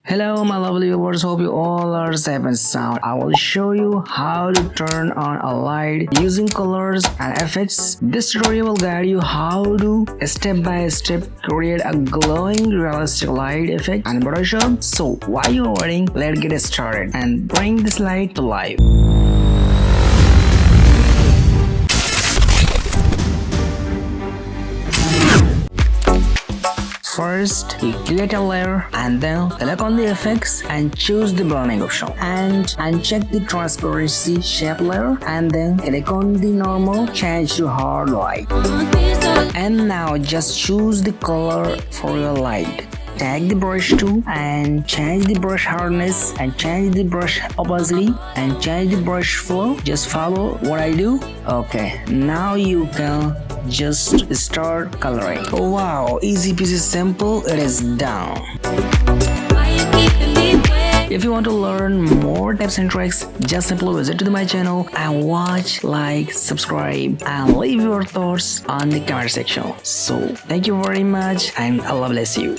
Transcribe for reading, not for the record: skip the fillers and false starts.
Hello my lovely viewers, hope you all are safe and sound. I will show you how to turn on a light using colors and effects. This tutorial will guide you how to step by step create a glowing realistic light effect in Photoshop. So while you're waiting, let's get started and bring this light to life. First, you create a layer and then click on the effects and choose the blending option and uncheck the transparency shape layer and then click on the normal, change to hard light. And now just choose the color for your light. Tag the brush tool and change the brush hardness and change the brush opacity and change the brush flow. Just follow what I do. Okay, now you can just start coloring. Oh, wow, easy peasy, simple, it is done. If you want to learn more tips and tricks, just simply visit to my channel and watch, like, subscribe and leave your thoughts on the comment section. So thank you very much and Allah bless you.